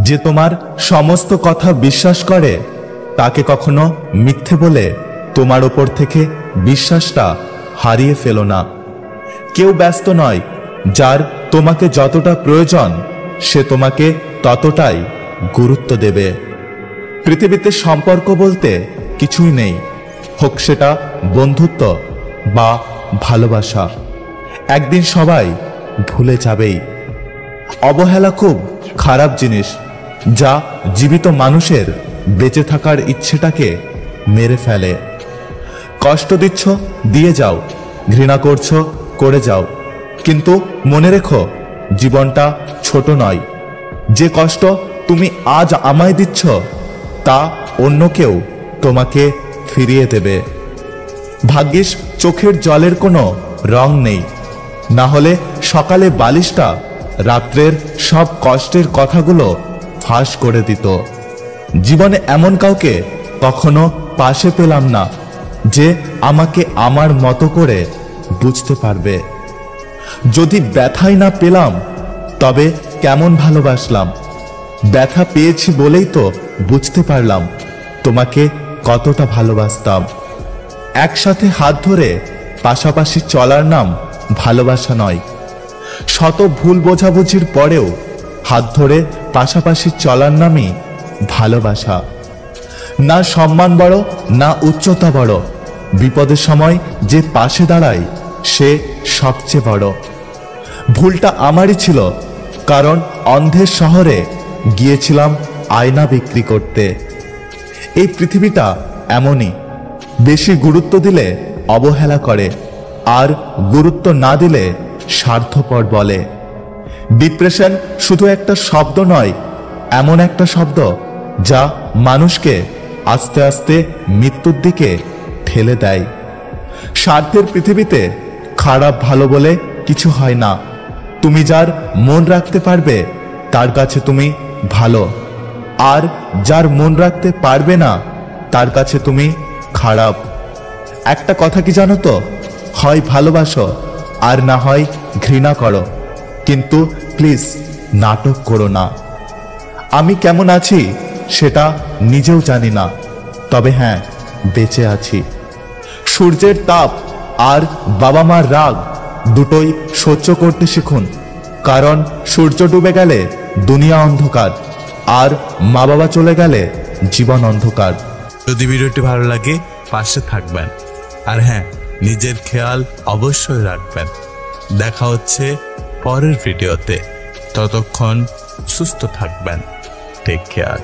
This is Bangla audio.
যে তোমার সমস্ত কথা বিশ্বাস করে তাকে কখনো মিথ্যে বলে তোমার ওপর থেকে বিশ্বাসটা হারিয়ে ফেলো না। কেউ ব্যস্ত নয়, যার তোমাকে যতটা প্রয়োজন সে তোমাকে ততটাই গুরুত্ব দেবে। পৃথিবীতে সম্পর্ক বলতে কিছুই নেই, হোক সেটা বন্ধুত্ব বা ভালোবাসা, একদিন সবাই ভুলে যাবেই। অবহেলা খুব খারাপ জিনিস, যা জীবিত মানুষের বেঁচে থাকার ইচ্ছেটাকে মেরে ফেলে। কষ্ট দিচ্ছ, দিয়ে যাও, ঘৃণা করছো, করে যাও, কিন্তু মনে রেখো জীবনটা ছোট নয়। যে কষ্ট তুমি আজ আমায় দিচ্ছ তা অন্য কেউ তোমাকে ফিরিয়ে দেবে। ভাগ্যিস চোখের জলের কোনো রং নেই, না হলে সকালে বালিশটা রাত্রের সব কষ্টের কথাগুলো ফাঁস করে দিত। জীবনে এমন কাউকে কখনো পাশে পেলাম না যে আমাকে আমার মতো করে বুঝতে পারবে। যদি ব্যথাই না পেলাম তবে কেমন ভালোবাসলাম। ব্যথা পেয়েছি বলেই তো বুঝতে পারলাম তোমাকে কতটা ভালোবাসতাম। একসাথে হাত ধরে পাশাপাশি চলার নাম ভালোবাসা নয়। শত ভুল বোঝাবুঝির পরেও হাত ধরে পাশাপাশি চলার নামই ভালোবাসা। না সম্মান বড়, না উচ্চতা বড়, বিপদের সময় যে পাশে দাঁড়ায় সে সবচেয়ে বড়। ভুলটা আমারই ছিল, কারণ অন্ধের শহরে গিয়েছিলাম আয়না বিক্রি করতে। এই পৃথিবীটা এমনই, বেশি গুরুত্ব দিলে অবহেলা করে, আর গুরুত্ব না দিলে স্বার্থপর বলে। ডিপ্রেশন শুধু একটা শব্দ নয়, এমন একটা শব্দ যা মানুষকে আস্তে আস্তে মৃত্যুর দিকে ঠেলে দেয়। স্বার্থের পৃথিবীতে খারাপ ভালো বলে কিছু হয় না। তুমি যার মন রাখতে পারবে তার কাছে তুমি ভালো, আর যার মন রাখতে পারবে না তার কাছে তুমি খারাপ। একটা কথা কি জানো তো, হয় ভালোবাসো আর না হয় ঘৃণা করো, কিন্তু প্লিজ নাটক করো না। আমি কেমন আছি সেটা নিজেও জানি না, তবে হ্যাঁ বেঁচে আছি। সূর্যের তাপ আর বাবা মার রাগ দুটোই সহ্য করতে শিখুন, কারণ সূর্য ডুবে গেলে দুনিয়া অন্ধকার, আর মা বাবা চলে গেলে জীবন অন্ধকার। যদি ভিডিওটি ভালো লাগে পাশে থাকবেন, আর হ্যাঁ নিজের খেয়াল অবশ্যই রাখবেন। দেখা হচ্ছে পরের ভিডিওতে, ততক্ষণ সুস্থ থাকবেন। Take care.